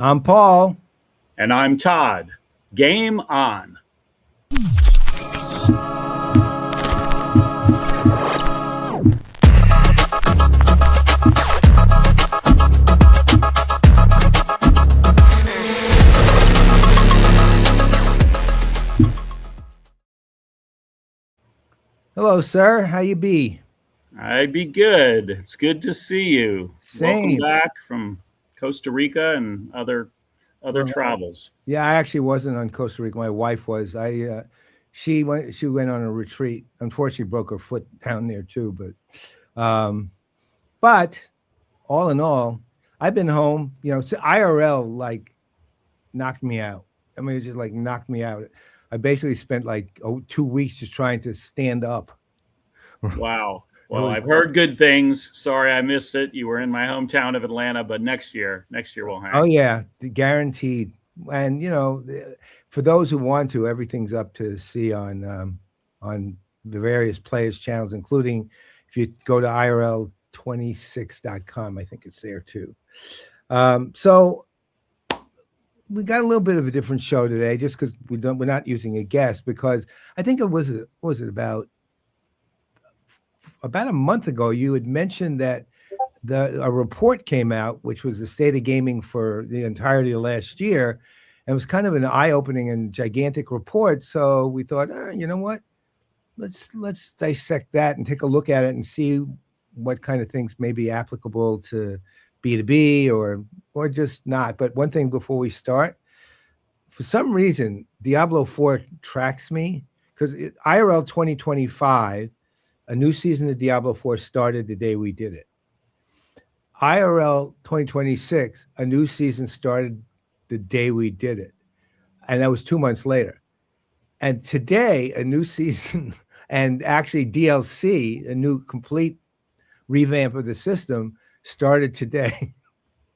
I'm Paul. And I'm Todd. Game on. Hello, sir. How you be? I be good. It's good to see you. Same. Welcome back from Costa Rica and other travels. Yeah, I actually wasn't on Costa Rica. My wife was. She went on a retreat. Unfortunately, broke her foot down there too. But all in all, I've been home. So IRL knocked me out. I mean, it just knocked me out. I basically spent 2 weeks just trying to stand up. Wow. Well, I've heard good things. Sorry I missed it. You were in my hometown of Atlanta, but next year we'll hang. Oh yeah, guaranteed. And for those who want to, everything's up to see on the various players' channels, including if you go to IRL26.com, I think it's there too. So we got a little bit of a different show today, just because we're not using a guest, because I think it was about a month ago you had mentioned that a report came out, which was the state of gaming for the entirety of last year, and it was kind of an eye-opening and gigantic report. So we thought, you know what? Let's dissect that and take a look at it and see what kind of things may be applicable to B2B or just not. But one thing before we start, for some reason, Diablo 4 tracks me, because IRL 2025, a new season of Diablo 4 started the day we did it. IRL 2026, a new season started the day we did it. And that was 2 months later. And today, a new season and actually DLC, a new complete revamp of the system, started today.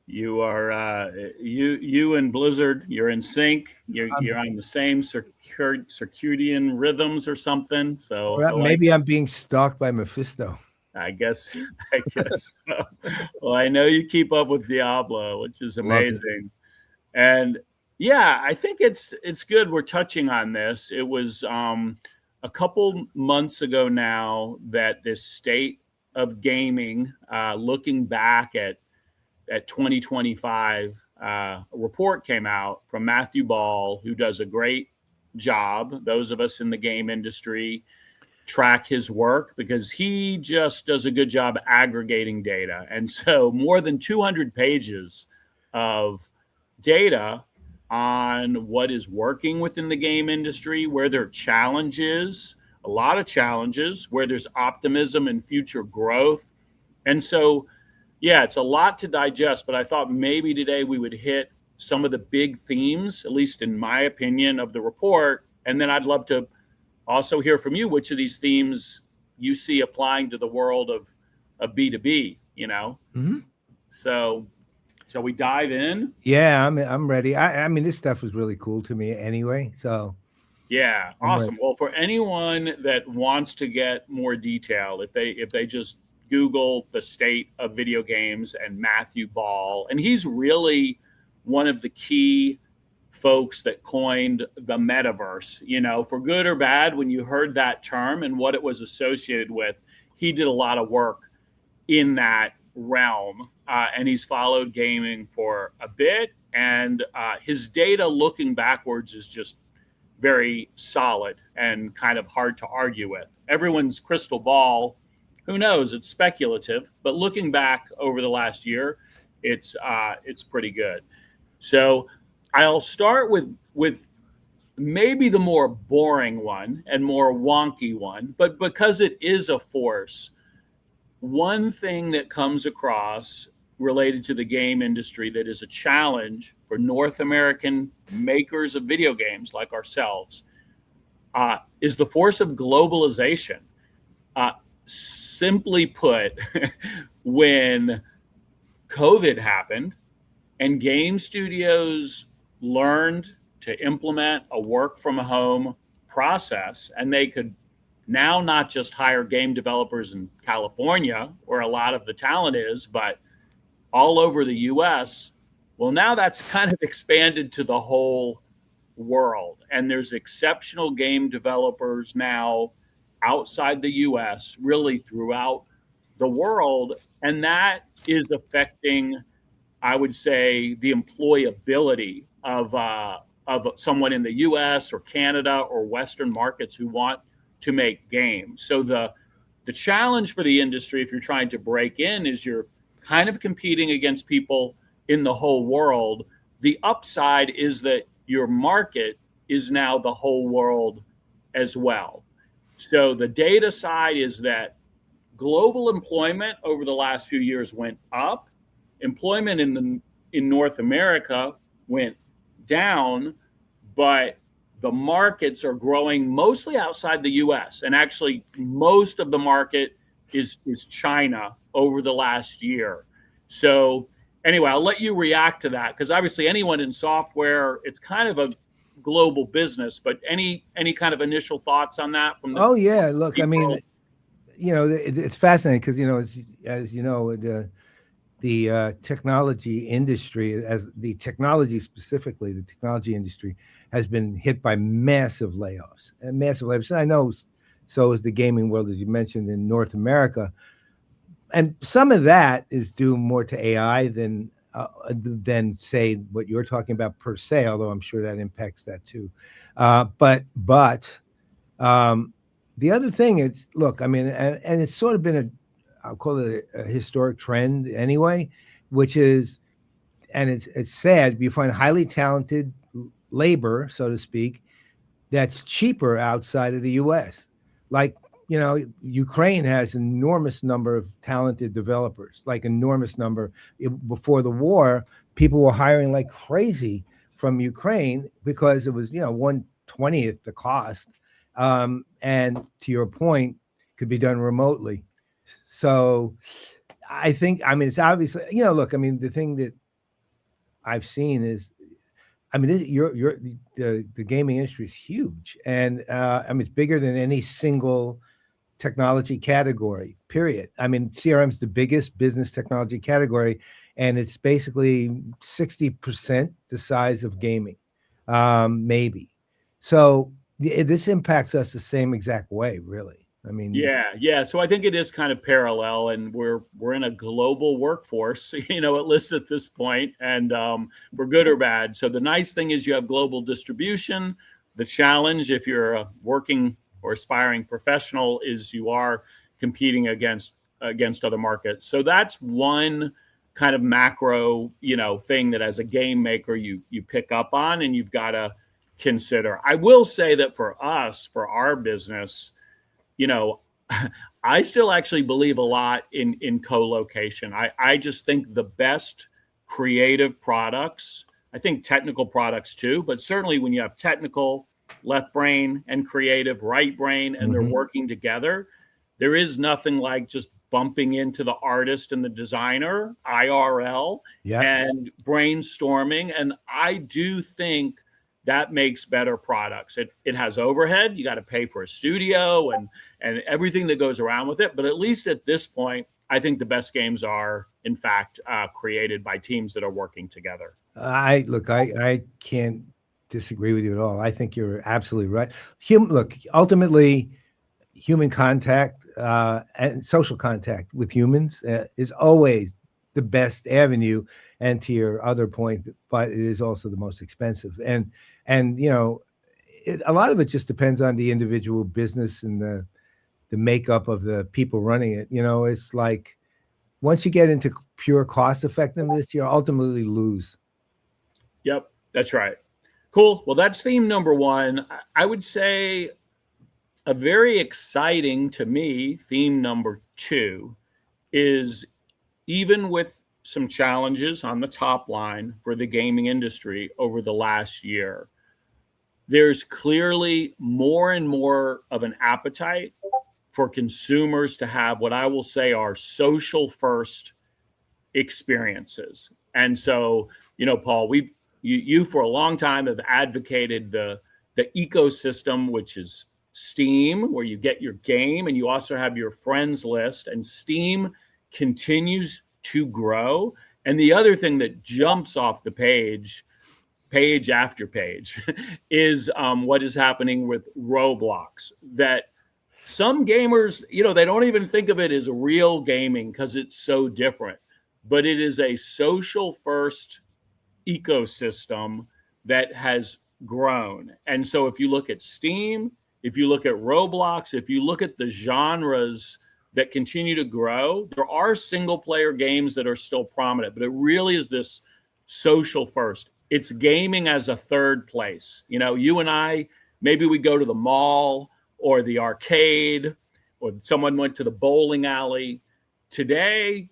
You are you and Blizzard, you're in sync. You're on the same circadian rhythms or something. So maybe I'm being stalked by Mephisto. I guess. Well, I know you keep up with Diablo, which is amazing. And yeah, I think it's good we're touching on this. It was a couple months ago now that this state of gaming, looking back at 2025, a report came out from Matthew Ball, who does a great job. Those of us in the game industry track his work because he just does a good job aggregating data. And so more than 200 pages of data on what is working within the game industry, where there are challenges, a lot of challenges, where there's optimism and future growth. And so, yeah, it's a lot to digest, but I thought maybe today we would hit some of the big themes, at least in my opinion, of the report. And then I'd love to also hear from you which of these themes you see applying to the world of B2B, Mm-hmm. So shall we dive in? Yeah, I'm ready. I mean, this stuff was really cool to me anyway. So yeah, awesome. Well, for anyone that wants to get more detail, if they just Google the state of video games and Matthew Ball, and he's really one of the key folks that coined the metaverse, for good or bad. When you heard that term and what it was associated with, he did a lot of work in that realm, and he's followed gaming for a bit, and his data looking backwards is just very solid and kind of hard to argue with. Everyone's crystal ball, who knows, it's speculative, but looking back over the last year, it's pretty good. So I'll start with maybe the more boring one and more wonky one, but because it is a force, one thing that comes across related to the game industry that is a challenge for North American makers of video games like ourselves is the force of globalization. Simply put, when COVID happened and game studios learned to implement a work from home process, and they could now not just hire game developers in California, where a lot of the talent is, but all over the US, Well, now that's kind of expanded to the whole world. And there's exceptional game developers now outside the US, really throughout the world. And that is affecting, I would say, the employability of someone in the US or Canada or Western markets who want to make games. So the challenge for the industry, if you're trying to break in, is you're kind of competing against people in the whole world. The upside is that your market is now the whole world as well. So the data side is that global employment over the last few years went up. Employment in North America went down, but the markets are growing mostly outside the US. And actually, most of the market is China over the last year. So anyway, I'll let you react to that, because obviously anyone in software, it's kind of a global business. But any kind of initial thoughts on that from the Oh yeah, look, I mean, people? it's fascinating because as you know, the technology industry, as the technology specifically, the technology industry has been hit by massive layoffs and massive layoffs. And I know so is the gaming world, as you mentioned, in North America. And some of that is due more to AI than say what you're talking about per se, although I'm sure that impacts that too. But the other thing is, look, I mean, and it's sort of been I'll call it a historic trend anyway, which is, and it's sad, you find highly talented labor, so to speak, that's cheaper outside of the U.S. Like, Ukraine has an enormous number of talented developers, like enormous number. Before the war, people were hiring like crazy from Ukraine because it was, 1/20th the cost. And to your point, could be done remotely. So I think, I mean, it's obviously, look, I mean, the thing that I've seen is, I mean, the gaming industry is huge, and I mean, it's bigger than any single technology category. Period. I mean, CRM is the biggest business technology category, and it's basically 60% the size of gaming, maybe. So this impacts us the same exact way, really. I mean, Yeah. So I think it is kind of parallel, and we're in a global workforce, at least at this point, and for good or bad. So the nice thing is you have global distribution. The challenge, if you're a working or aspiring professional, is you are competing against other markets. So that's one kind of macro, thing that as a game maker you pick up on and you've got to consider. I will say that for us, for our business, I still actually believe a lot in co-location. I just think the best creative products, I think technical products too, but certainly when you have technical, left brain, and creative, right brain, and they're working together, there is nothing like just bumping into the artist and the designer, IRL, and brainstorming. And I do think that makes better products. It has overhead. You got to pay for a studio and everything that goes around with it. But at least at this point, I think the best games are, in fact, created by teams that are working together. I can't disagree with you at all. I think you're absolutely right. Ultimately, human contact and social contact with humans is always the best avenue. And to your other point, but it is also the most expensive. And a lot of it just depends on the individual business and the makeup of the people running it. It's like once you get into pure cost effectiveness, you ultimately lose. Yep, that's right. Cool. Well, that's theme number one. I would say a very exciting, to me, theme number two is, even with some challenges on the top line for the gaming industry over the last year, there's clearly more and more of an appetite for consumers to have what I will say are social first experiences. And so, Paul, you for a long time have advocated the ecosystem, which is Steam, where you get your game and you also have your friends list, and Steam continues to grow. And the other thing that jumps off the page after page, is what is happening with Roblox. That some gamers, they don't even think of it as real gaming because it's so different, but it is a social first ecosystem that has grown. And so if you look at Steam, if you look at Roblox, if you look at the genres that continue to grow, there are single player games that are still prominent, but it really is this social first. It's gaming as a third place. You and I, maybe we go to the mall or the arcade, or someone went to the bowling alley. Today,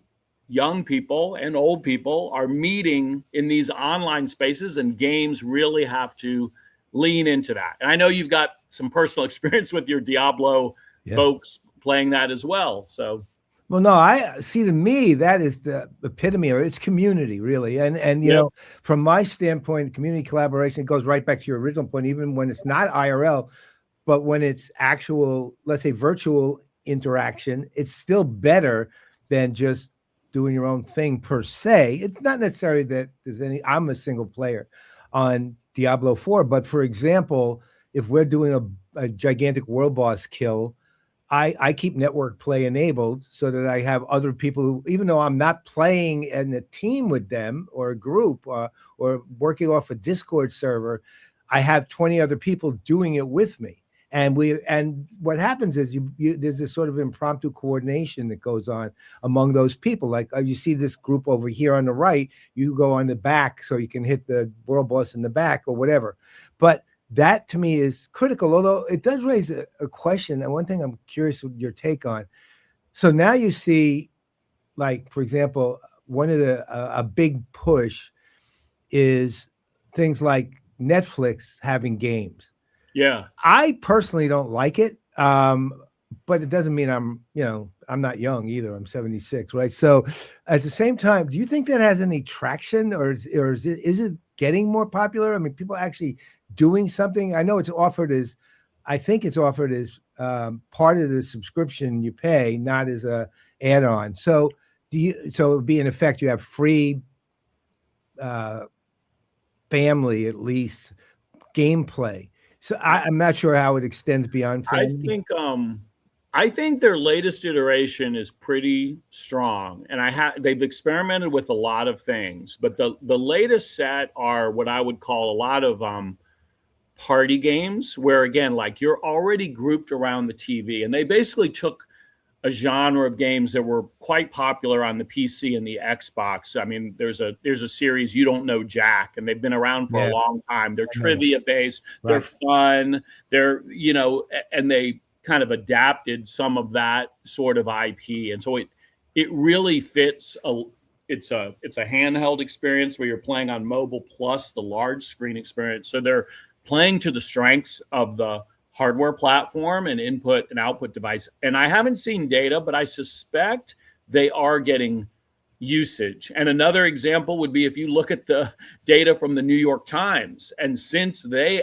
young people and old people are meeting in these online spaces, and games really have to lean into that. And I know you've got some personal experience with your Diablo folks playing that as well. So, well, no, I see, to me, that is the epitome of it. It's community, really. And from my standpoint, community collaboration, it goes right back to your original point, even when it's not IRL, but when it's actual, let's say, virtual interaction, it's still better than just doing your own thing per se. It's not necessarily that I'm a single player on Diablo 4, but for example, if we're doing a gigantic world boss kill, I keep network play enabled so that I have other people who, even though I'm not playing in a team with them or a group or working off a Discord server, I have 20 other people doing it with me. And what happens is there's this sort of impromptu coordination that goes on among those people. Like you see this group over here on the right, you go on the back so you can hit the world boss in the back or whatever. But that to me is critical, although it does raise a question. And one thing I'm curious with your take on. So now you see, like, for example, one of a big push is things like Netflix having games. Yeah. I personally don't like it. But it doesn't mean I'm not young either. I'm 76, right? So at the same time, do you think that has any traction, or is it getting more popular? I mean, people actually doing something. I know I think it's offered as part of the subscription you pay, not as a add-on. So it would be, in effect, you have free family, at least, gameplay. So I'm not sure how it extends beyond family. I think their latest iteration is pretty strong, and they've experimented with a lot of things, but the latest set are what I would call a lot of party games, where again, like, you're already grouped around the TV, and they basically took a genre of games that were quite popular on the PC and the Xbox. I mean, there's a series, You Don't Know Jack, and they've been around for a long time. They're trivia based, they're fun, and they kind of adapted some of that sort of IP. And so it really fits. It's a handheld experience where you're playing on mobile plus the large screen experience. So they're playing to the strengths of the hardware platform and input and output device. And I haven't seen data, but I suspect they are getting usage. And another example would be if you look at the data from the New York Times, and since they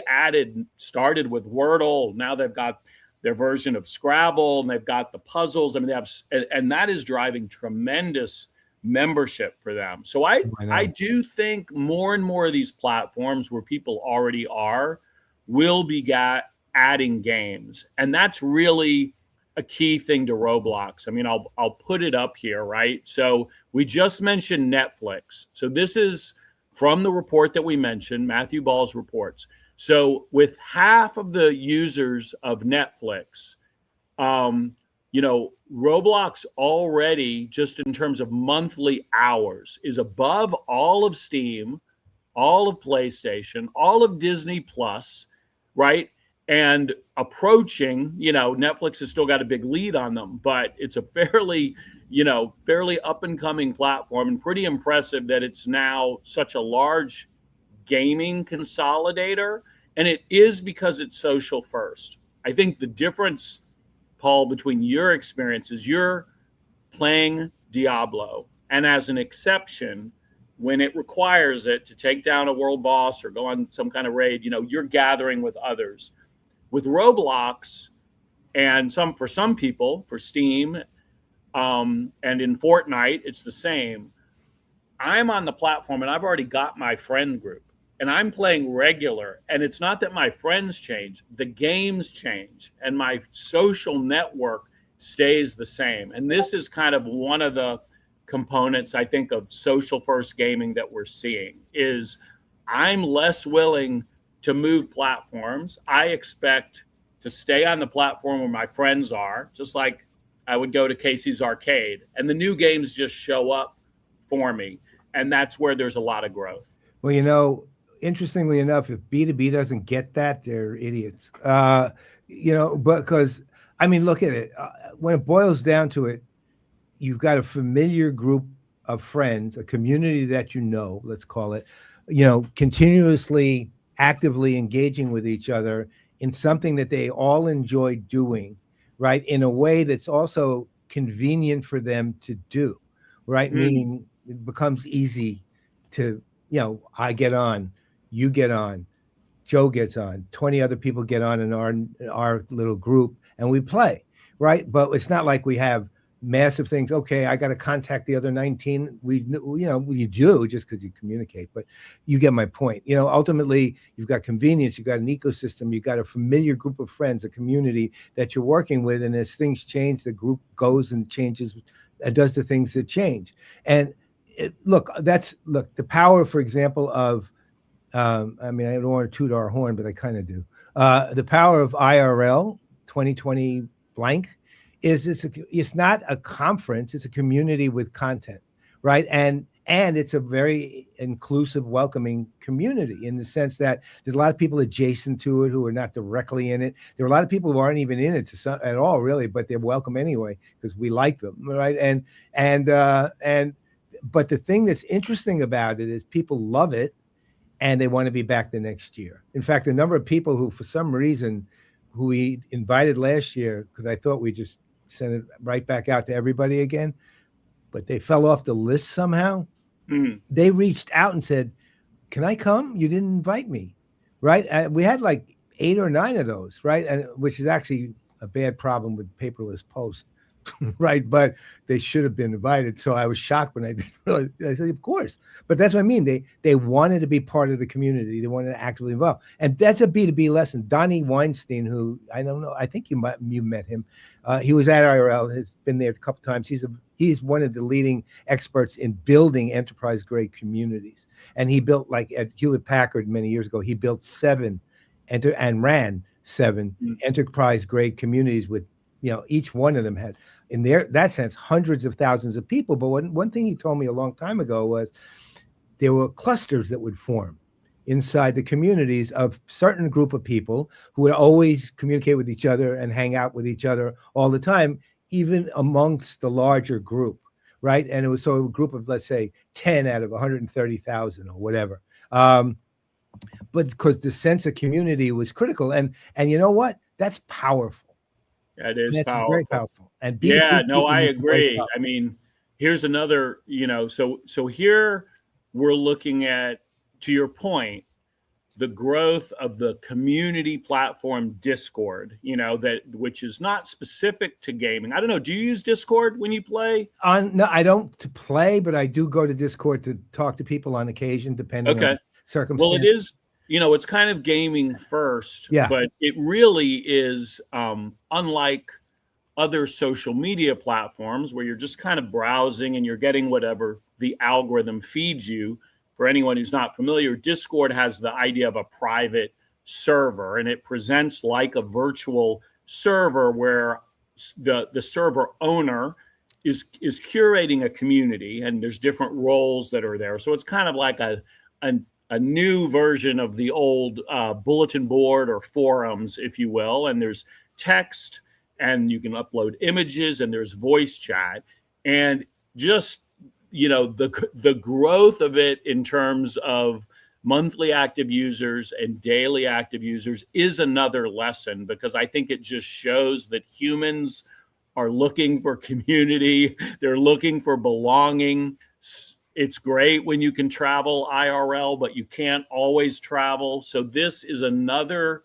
started with Wordle, now they've got their version of Scrabble, and they've got the puzzles. I mean, and that is driving tremendous membership for them. So I do think more and more of these platforms where people already are will be adding games. And that's really a key thing to Roblox. I mean, I'll put it up here, right? So we just mentioned Netflix. So this is from the report that we mentioned, Matthew Ball's reports. So with half of the users of Netflix, Roblox already, just in terms of monthly hours, is above all of Steam, all of PlayStation, all of Disney Plus, right? And approaching, Netflix has still got a big lead on them, but it's a fairly up and coming platform, and pretty impressive that it's now such a large gaming consolidator. And it is because it's social first. I think the difference, Paul, between your experience is you're playing Diablo, and as an exception, when it requires it to take down a world boss or go on some kind of raid, you're gathering with others. With Roblox, and for some people, for Steam, and in Fortnite, it's the same. I'm on the platform and I've already got my friend group and I'm playing regular. And it's not that my friends change, the games change and my social network stays the same. And this is kind of one of the components, I think, of social first gaming that we're seeing is I'm less willing to move platforms. I expect to stay on the platform where my friends are, just like I would go to Casey's Arcade, and the new games just show up for me. And that's where there's a lot of growth. Well, interestingly enough, if B2B doesn't get that, they're idiots. Because, I mean, look at it. When it boils down to it, you've got a familiar group of friends, a community that let's call it, continuously, actively engaging with each other in something that they all enjoy doing, right? In a way that's also convenient for them to do, right? Meaning it becomes easy to, I get on, you get on, Joe gets on, 20 other people get on in our little group and we play, right? But it's not like we have massive things. Okay, I got to contact the other 19. You do just because you communicate, but you get my point. Ultimately, you've got convenience, you've got an ecosystem, you've got a familiar group of friends, a community that you're working with, and as things change, the group goes and changes and does the things that change. And the power, for example, of I don't want to toot our horn, but I kind of do. The power of IRL 2020 blank is it's not a conference, it's a community with content, right? And it's a very inclusive, welcoming community in the sense that there's a lot of people adjacent to it who are not directly in it. There are a lot of people who aren't even in it at all, really, but they're welcome anyway because we like them, right? But the thing that's interesting about it is people love it and they want to be back the next year. In fact, a number of people who, for some reason, who we invited last year, because I thought we just sent it right back out to everybody again, but they fell off the list somehow. They reached out and said, can I come? You didn't invite me, right? We had like 8 or 9 of those, right? And which is actually a bad problem with paperless post, right? But they should have been invited. So I was shocked when I didn't realize. I said, of course. But that's what I mean. They wanted to be part of the community. They wanted to actively involve. And that's a B2B lesson. Donnie Weinstein, who I don't know, I think you met him. He was at IRL, has been there a couple times. He's one of the leading experts in building enterprise-grade communities. And he built, like at Hewlett-Packard many years ago, he built 7 and ran 7 enterprise-grade communities with, each one of them had, in that sense, hundreds of thousands of people. But one thing he told me a long time ago was there were clusters that would form inside the communities of certain group of people who would always communicate with each other and hang out with each other all the time, even amongst the larger group, right? And it was a group of, let's say, 10 out of 130,000 or whatever. But because the sense of community was critical. And you know what? That's powerful. That is powerful. Very powerful. And I agree. I mean, here's another, so here we're looking at, to your point, the growth of the community platform Discord, which is not specific to gaming. I don't know. Do you use Discord when you play? No, I don't to play, but I do go to Discord to talk to people on occasion, depending on circumstances. Well, it is, it's kind of gaming first, but it really is unlike other social media platforms where you're just kind of browsing and you're getting whatever the algorithm feeds you. For anyone who's not familiar, Discord has the idea of a private server, and it presents like a virtual server where the server owner is curating a community, and there's different roles that are there. So it's kind of like a new version of the old bulletin board or forums, if you will. And there's text, and you can upload images, and there's voice chat, and just the growth of it in terms of monthly active users and daily active users is another lesson, because I think it just shows that humans are looking for community. They're looking for belonging. It's great when you can travel IRL, but you can't always travel. So this is another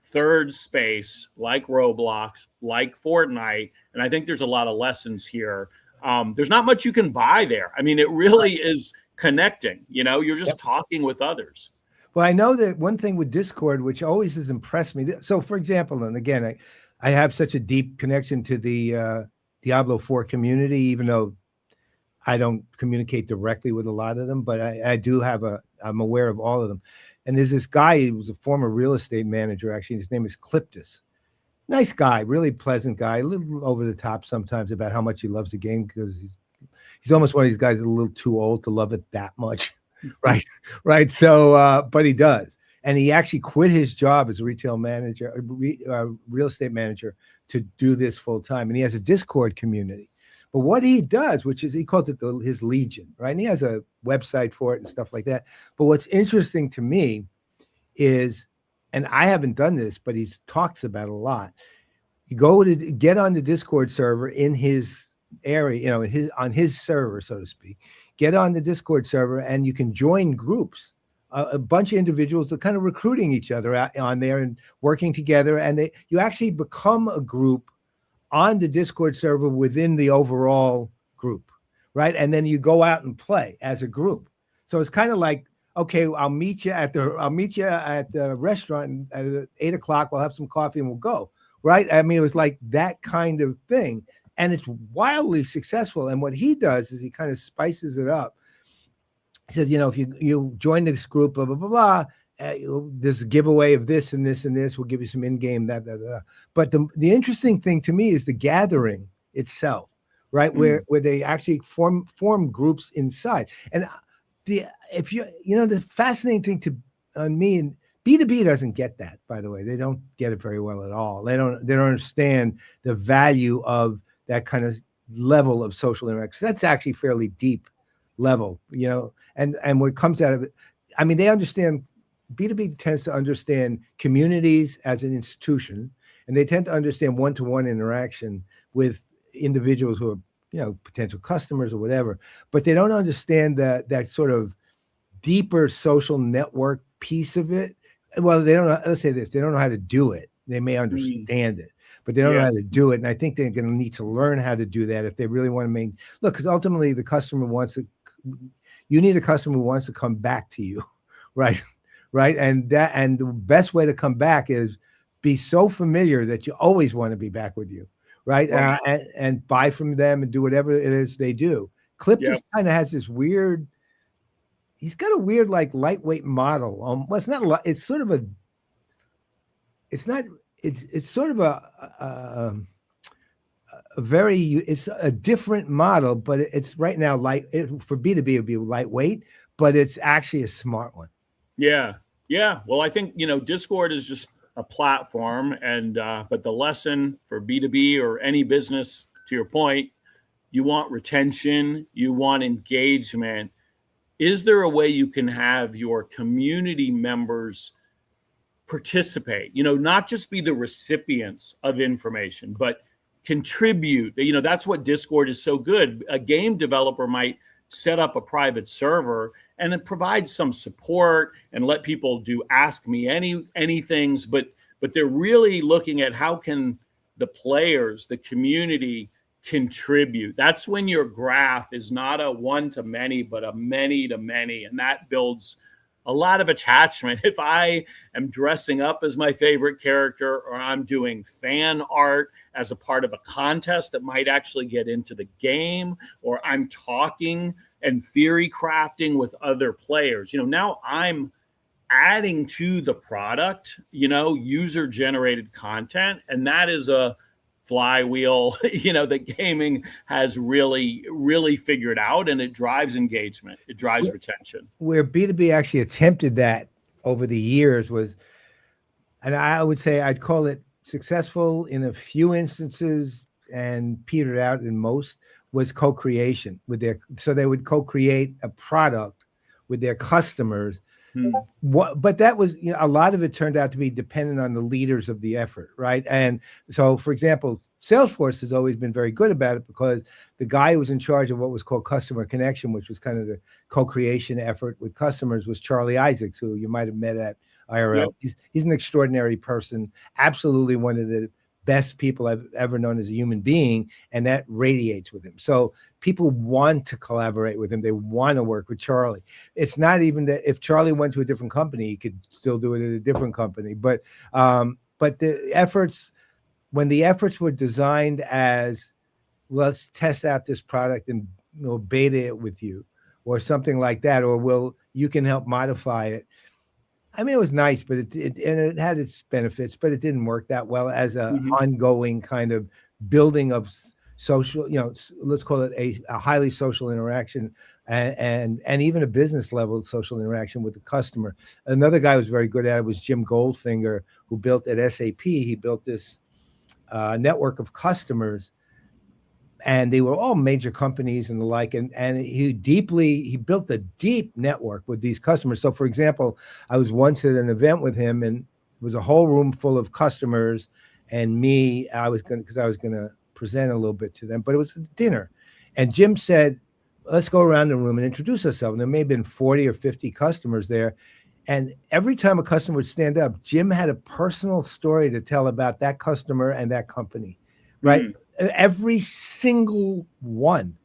third space like Roblox, like Fortnite. And I think there's a lot of lessons here. There's not much you can buy there. I mean, it really is connecting. You're just talking with others. Well, I know that one thing with Discord, which always has impressed me. So, for example, and again, I have such a deep connection to the Diablo 4 community, even though I don't communicate directly with a lot of them, but I do I'm aware of all of them. And there's this guy, he was a former real estate manager, actually. His name is Cliptus. Nice guy, really pleasant guy, a little over the top sometimes about how much he loves the game, because he's almost one of these guys that's a little too old to love it that much. Right. So, but he does. And he actually quit his job as a retail manager, real estate manager, to do this full time. And he has a Discord community. But what he does, which is, he calls it his Legion, right? And he has a website for it and stuff like that. But what's interesting to me is, and I haven't done this, but he talks about it a lot. You go to get on the Discord server in his area, on his server, so to speak. Get on the Discord server, and you can join groups. A bunch of individuals are kind of recruiting each other on there and working together, and you actually become a group on the Discord server within the overall group, right? And then you go out and play as a group. So it's kind of like, okay, I'll meet you at the restaurant at 8 o'clock. We'll have some coffee and we'll go, right? I mean, it was like that kind of thing, and it's wildly successful. And what he does is he kind of spices it up. He says, if you join this group, blah, blah, blah, blah, there's a giveaway of this and this and this. We'll give you some in-game, that. But the interesting thing to me is the gathering itself, right? Where they actually form groups inside. And the fascinating thing on me, and B2B doesn't get that, by the way. They don't get it very well at all. They don't understand the value of that kind of level of social interaction. That's actually fairly deep level, and what comes out of it, I mean, they understand, B2B tends to understand communities as an institution, and they tend to understand one-to-one interaction with individuals who are, potential customers or whatever, but they don't understand that sort of deeper social network piece of it. Well, they don't know, let's say this, they don't know how to do it. They may understand it, but they don't know how to do it. And I think they're going to need to learn how to do that if they really want to look, because ultimately the customer you need a customer who wants to come back to you, right? Right. And the best way to come back is be so familiar that you always want to be back with you. Right. And buy from them and do whatever it is they do. Cliptus kind of has this weird, he's got a weird, like, lightweight model. Well, it's not, it's sort of a, it's not, it's sort of a it's a different model, but it's right now for B2B, it would be lightweight, but it's actually a smart one. Yeah. Well, I think, Discord is just a platform, and but the lesson for B2B or any business, to your point, you want retention, you want engagement. Is there a way you can have your community members participate, not just be the recipients of information, but contribute? That's what Discord is so good. A game developer might set up a private server and then provide some support and let people ask me anythings, but they're really looking at how can the players, the community, contribute. That's when your graph is not a one-to-many, but a many-to-many, and that builds a lot of attachment. If I am dressing up as my favorite character, or I'm doing fan art as a part of a contest that might actually get into the game, or I'm talking and theory crafting with other players, now I'm adding to the product, user generated content. And that is a flywheel, that gaming has really, really figured out, and it drives engagement. It drives retention. Where B2B actually attempted that over the years was, and I would say I'd call it successful in a few instances and petered out in most, was co-creation so they would co-create a product with their customers. But that was, a lot of it turned out to be dependent on the leaders of the effort, right? And so, for example, Salesforce has always been very good about it, because the guy who was in charge of what was called customer connection, which was kind of the co-creation effort with customers, was Charlie Isaacs, who you might have met at IRL. He's an extraordinary person, absolutely one of the best people I've ever known as a human being, and that radiates with him. So people want to collaborate with him. They want to work with Charlie. It's not even that if Charlie went to a different company, he could still do it at a different company. But the efforts, when the efforts were designed as, let's test out this product and beta it with you, or something like that, or you can help modify it. I mean, it was nice, but it had its benefits, but it didn't work that well as a ongoing kind of building of social, let's call it a highly social interaction, and even a business level social interaction with the customer. Another guy who was very good at it was Jim Goldfinger, who built at SAP. He built this network of customers, and they were all major companies and the like. And he built a deep network with these customers. So, for example, I was once at an event with him, and it was a whole room full of customers and me. Because I was gonna present a little bit to them, but it was a dinner. And Jim said, let's go around the room and introduce ourselves. And there may have been 40 or 50 customers there. And every time a customer would stand up, Jim had a personal story to tell about that customer and that company, right? Every single one.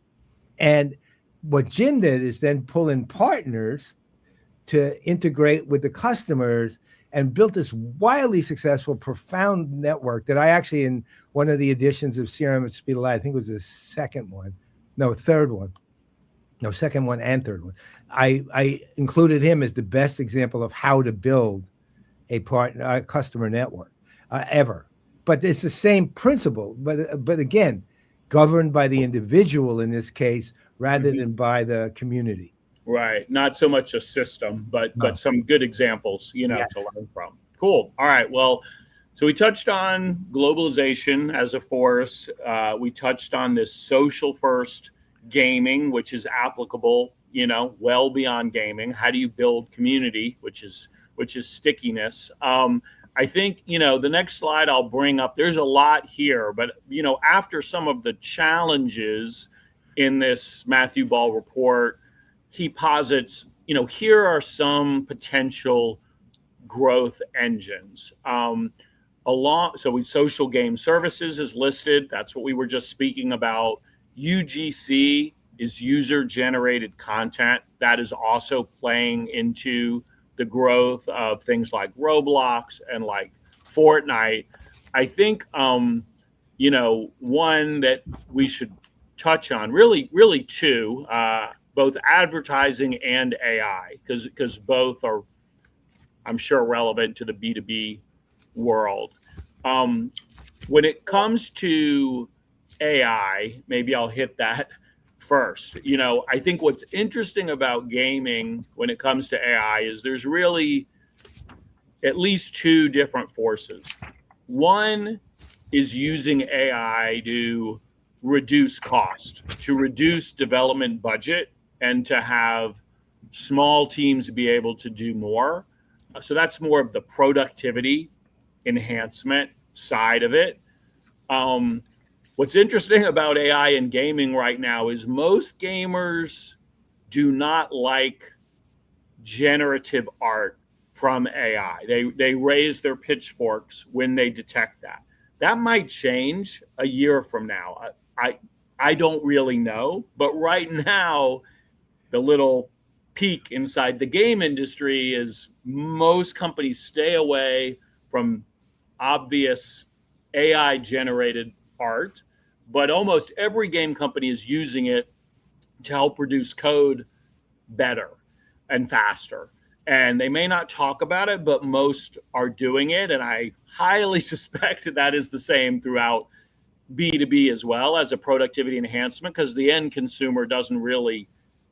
And what Jim did is then pull in partners to integrate with the customers and built this wildly successful, profound network that I actually, in one of the editions of CRM at Speed of Light, I think it was the second one and third one, I included him as the best example of how to build a customer network ever. But it's the same principle, but again, governed by the individual in this case, rather than by the community. Right. Not so much a system, but some good examples, to learn from. Cool. All right. Well, so we touched on globalization as a force. We touched on this social first gaming, which is applicable, well beyond gaming. How do you build community, which is stickiness? I think, the next slide I'll bring up, there's a lot here, but, after some of the challenges in this Matthew Ball report, he posits, here are some potential growth engines. Social game services is listed. That's what we were just speaking about. UGC is user generated content. That is also playing into the growth of things like Roblox and like Fortnite. I think, one that we should touch on, really two, both advertising and AI, because both are, I'm sure, relevant to the B2B world. When it comes to AI, maybe I'll hit that first. I think what's interesting about gaming when it comes to AI is there's really at least two different forces. One is using AI to reduce cost, to reduce development budget, and to have small teams be able to do more. So that's more of the productivity enhancement side of it. What's interesting about AI in gaming right now is most gamers do not like generative art from AI. They raise their pitchforks when they detect that. That might change a year from now. I don't really know, but right now, the little peak inside the game industry is most companies stay away from obvious AI generated art, but almost every game company is using it to help reduce code better and faster. And they may not talk about it, but most are doing it. And I highly suspect that is the same throughout B2B as well, as a productivity enhancement, because the end consumer doesn't really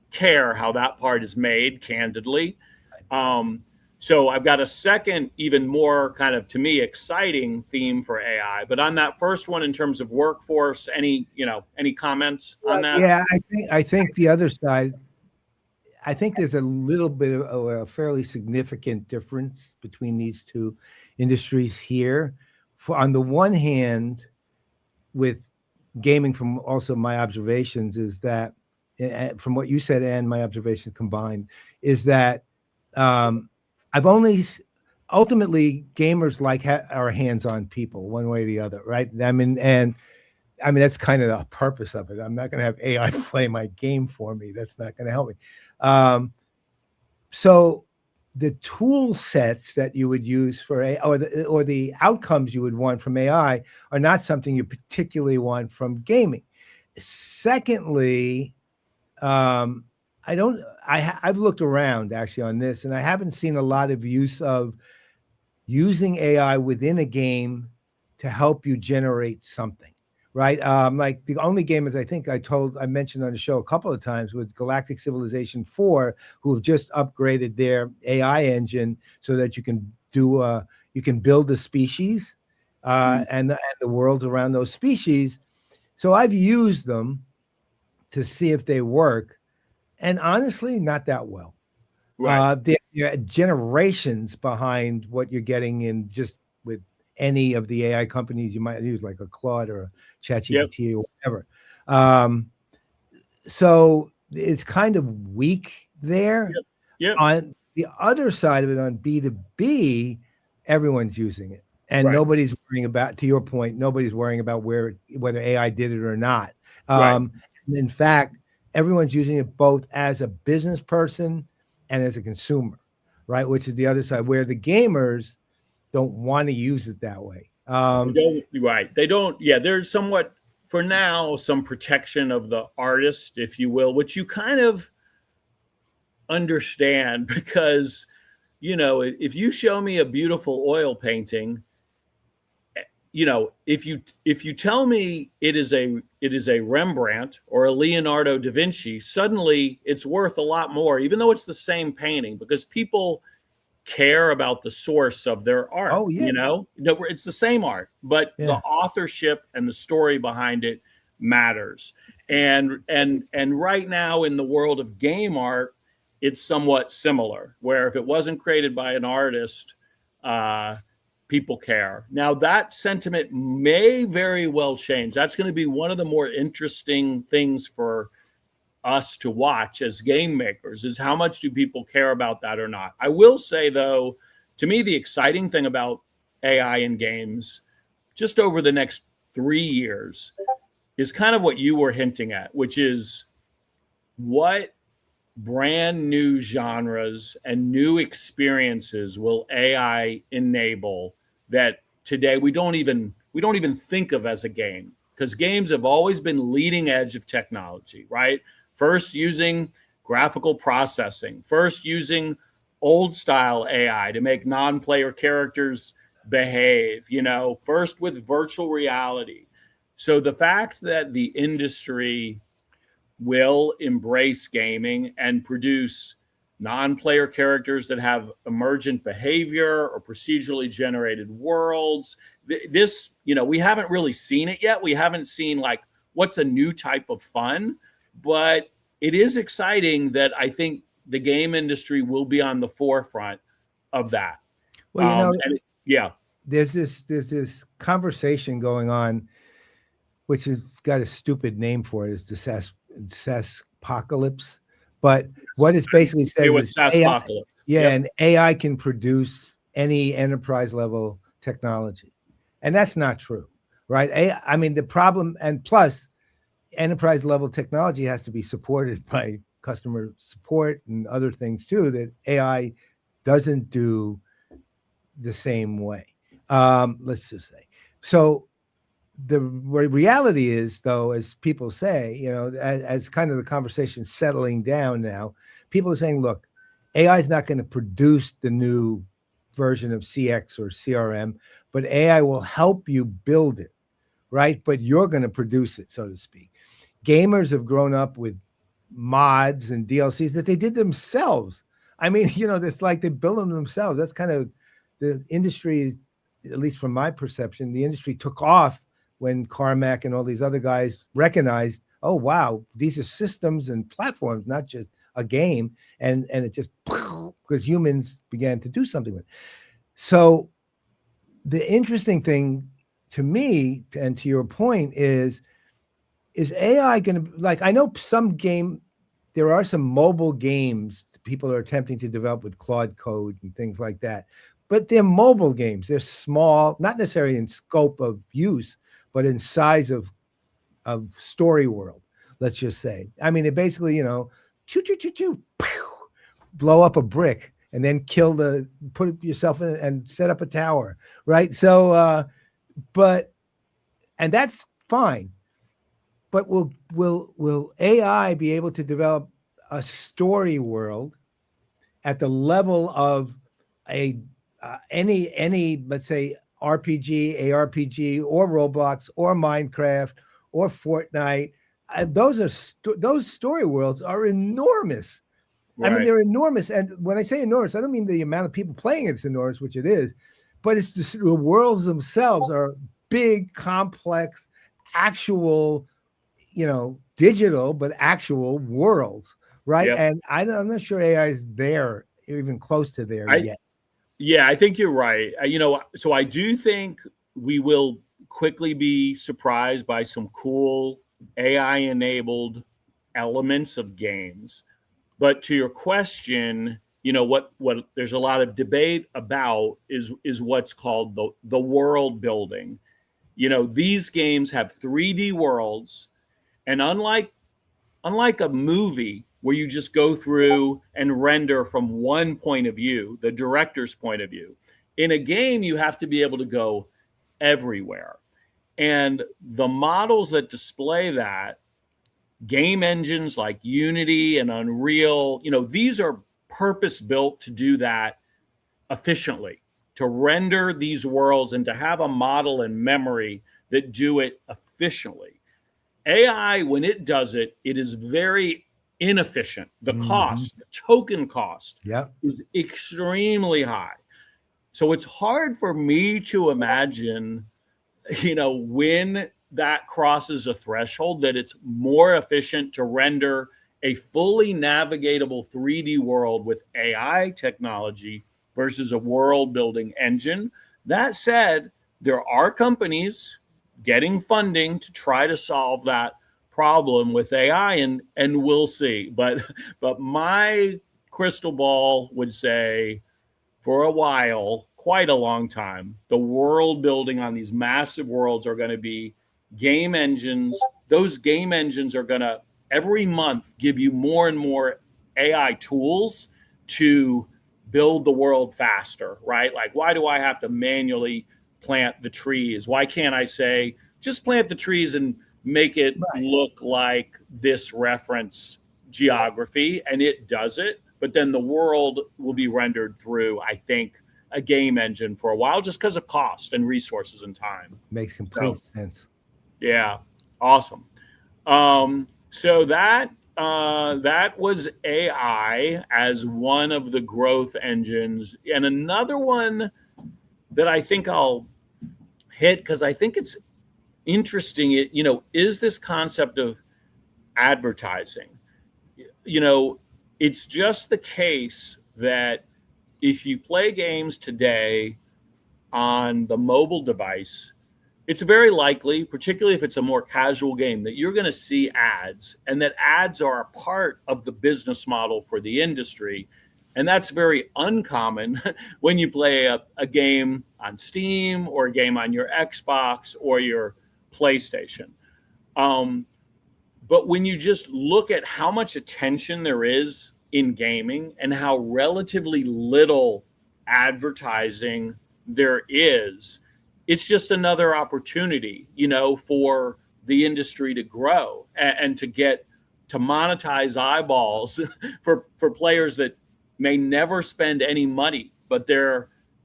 care how that part is made, candidly. So I've got a second, even more kind of, to me, exciting theme for AI. But on that first one, in terms of workforce, any comments on that? Yeah, I think the other side, I think there's a little bit of a fairly significant difference between these two industries here. On the one hand, with gaming, from also my observations, is that, from what you said and my observations combined, is that ultimately gamers like are hands-on people one way or the other, right? I mean, that's kind of the purpose of it. I'm not going to have AI play my game for me. That's not going to help me. So the tool sets that you would use for AI, or the outcomes you would want from AI are not something you particularly want from gaming. Secondly, I've looked around actually on this, and I haven't seen a lot of use of using AI within a game to help you generate something, right? Like the only game, as I think I mentioned on the show a couple of times, was Galactic Civilization 4, who have just upgraded their AI engine so that you can build the species and the worlds around those species. So I've used them to see if they work, and honestly, not that well. Right. They're generations behind what you're getting in just with any of the AI companies you might use, like a Claude or a ChatGPT or whatever. So it's kind of weak there. Yep. On the other side of it, on B2B, everyone's using it. And Right. nobody's worrying about, to your point, nobody's worrying about whether AI did it or not. Right. In fact, everyone's using it both as a business person and as a consumer, right? Which is the other side, where the gamers don't want to use it that way. They don't. Yeah, there's somewhat, for now, some protection of the artist, if you will, which you kind of understand because, if you show me a beautiful oil painting, if you tell me it is a Rembrandt or a Leonardo da Vinci, suddenly it's worth a lot more, even though it's the same painting, because people care about the source of their art. Oh, yeah. It's the same art, but the authorship and the story behind it matters. And right now in the world of game art, it's somewhat similar, where if it wasn't created by an artist, people care. Now, that sentiment may very well change. That's going to be one of the more interesting things for us to watch as game makers, is how much do people care about that or not. I will say, though, to me, the exciting thing about AI in games just over the next 3 years is kind of what you were hinting at, which is what brand new genres and new experiences will AI enable that today we don't even think of as a game, because games have always been leading edge of technology, right? First using graphical processing, first using old style AI to make non-player characters behave, first with virtual reality. So the fact that the industry will embrace gaming and produce non-player characters that have emergent behavior or procedurally generated worlds, this, we haven't really seen it yet. We haven't seen like what's a new type of fun, but it is exciting that I think the game industry will be on the forefront of that. Well, there's this conversation going on, which has got a stupid name for it. It's the SaaSpocalypse. But what it basically says is AI, and AI can produce any enterprise level technology. And that's not true, right? I mean, the problem, and plus enterprise level technology has to be supported by customer support and other things too, that AI doesn't do the same way. Let's just say. So the reality is, though, as people say, as kind of the conversation settling down now, people are saying, look, AI is not going to produce the new version of CX or CRM, but AI will help you build it, right? But you're going to produce it, so to speak. Gamers have grown up with mods and DLCs that they did themselves. I mean, it's like they build them themselves. That's kind of the industry, at least from my perception, the industry took off when Carmack and all these other guys recognized, oh, wow, these are systems and platforms, not just a game. And it just, because humans began to do something with it. So the interesting thing to me, and to your point, is AI going to, like, I know there are some mobile games people are attempting to develop with Claude code and things like that. but they're mobile games. They're small, not necessarily in scope of use, but in size of story world. Let's just say. I mean, it basically, choo choo choo choo, pew, blow up a brick and then put yourself in and set up a tower, right? So, and that's fine. But will AI be able to develop a story world at the level of any let's say RPG, ARPG, or Roblox, or Minecraft, or Fortnite? Those story worlds are enormous. Right. I mean, they're enormous. And when I say enormous, I don't mean the amount of people playing it's enormous, which it is, but it's the worlds themselves are big, complex, actual, digital, but actual worlds, right? Yep. And I'm not sure AI is there, even close to there yet. Yeah, I think you're right. So I do think we will quickly be surprised by some cool AI-enabled elements of games. But to your question, what there's a lot of debate about is what's called the world building. These games have 3D worlds, and unlike a movie where you just go through and render from one point of view, the director's point of view, in a game you have to be able to go everywhere. And the models that display that, game engines like Unity and Unreal, these are purpose built to do that efficiently, to render these worlds and to have a model and memory that do it efficiently. AI, when it does it, it is very inefficient. The cost, the token cost, is extremely high. So it's hard for me to imagine, when that crosses a threshold, that it's more efficient to render a fully navigatable 3D world with AI technology versus a world building engine. That said, there are companies getting funding to try to solve that problem with AI, and we'll see. But my crystal ball would say, for a while, quite a long time, the world building on these massive worlds are going to be game engines. Those game engines are going to every month give you more and more AI tools to build the world faster, right? Like, why do I have to manually plant the trees? Why can't I say, just plant the trees and make it look like this reference geography? And it does it. But then the world will be rendered through, I think, a game engine for a while, just because of cost and resources and time. Makes complete sense. Yeah, awesome. So that was AI as one of the growth engines, and another one that I think I'll hit because I think it's interesting. Is this concept of advertising? It's just the case that if you play games today on the mobile device, it's very likely, particularly if it's a more casual game, that you're going to see ads, and that ads are a part of the business model for the industry. And that's very uncommon when you play a game on Steam or a game on your Xbox or your PlayStation. But when you just look at how much attention there is in gaming and how relatively little advertising there is, it's just another opportunity, for the industry to grow and to monetize eyeballs for players that may never spend any money, but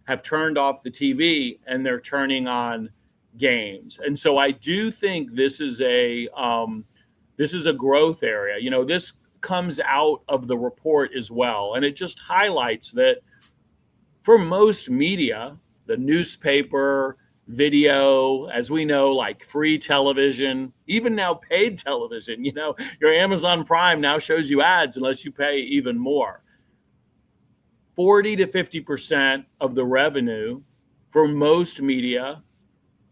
have turned off the TV and they're turning on games. And so I do think this is a growth area. This comes out of the report as well. And it just highlights that for most media, the newspaper, video, as we know, like free television, even now paid television, your Amazon Prime now shows you ads unless you pay even more. 40 to 50% of the revenue for most media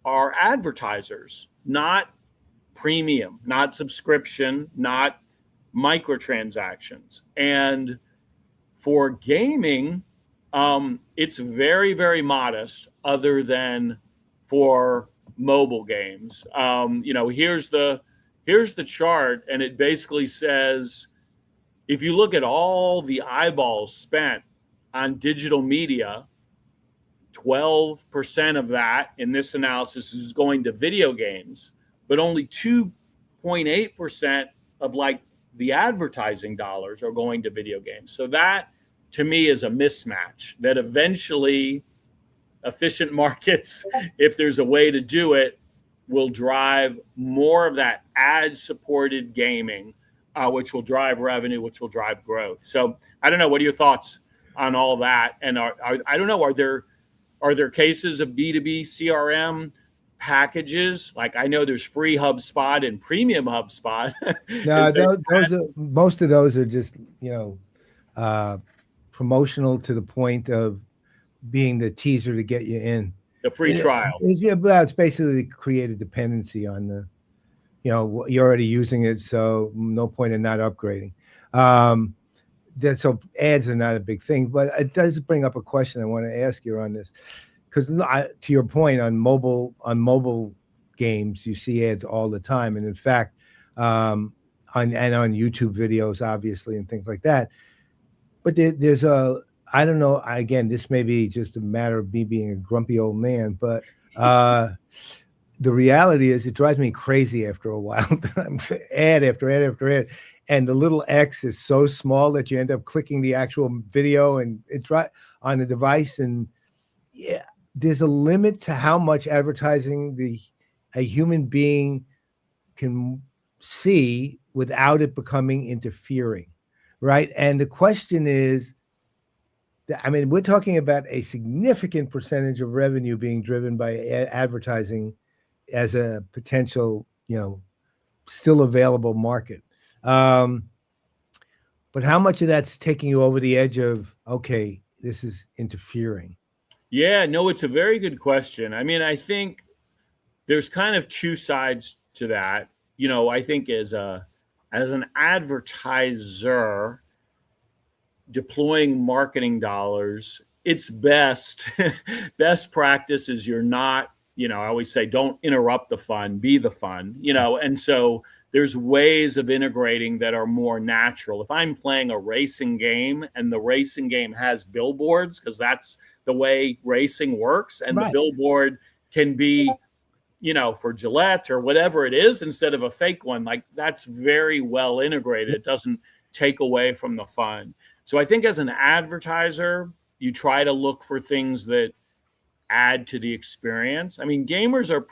are advertisers, not premium, not subscription, not microtransactions. And for gaming, It's very, very modest, other than for mobile games. Here's the chart, and it basically says, if you look at all the eyeballs spent on digital media, 12% of that in this analysis is going to video games, but only 2.8% of like the advertising dollars are going to video games. So that to me is a mismatch that eventually efficient markets, if there's a way to do it, will drive more of that ad supported gaming, which will drive revenue, which will drive growth. So I don't know. What are your thoughts on all that? And I don't know, are there cases of B2B CRM packages? Like, I know there's free HubSpot and premium HubSpot. No, those are, most of those are just, promotional to the point of being the teaser to get you in. The free trial. It's basically create a dependency on the, you're already using it, so no point in not upgrading. So ads are not a big thing, but it does bring up a question I want to ask you on this, because to your point, on mobile games, you see ads all the time, and in fact, on YouTube videos, obviously, and things like that. But there's I don't know. Again, this may be just a matter of me being a grumpy old man, but the reality is it drives me crazy after a while. Ad after ad after ad. And the little X is so small that you end up clicking the actual video, and it's right on the device. And yeah, there's a limit to how much advertising a human being can see without it becoming interfering, right? And the question is, we're talking about a significant percentage of revenue being driven by advertising as a potential, still available market. But how much of that's taking you over the edge of, okay, this is interfering? Yeah, no, it's a very good question. I think there's kind of two sides to that. I think as an advertiser deploying marketing dollars, it's best practice is you're not, I always say, don't interrupt the fun, be the fun, and so there's ways of integrating that are more natural. If I'm playing a racing game and the racing game has billboards, because that's the way racing works, and right, the billboard can be, for Gillette or whatever it is, instead of a fake one, like, that's very well integrated. It doesn't take away from the fun. So I think as an advertiser, you try to look for things that add to the experience. Gamers are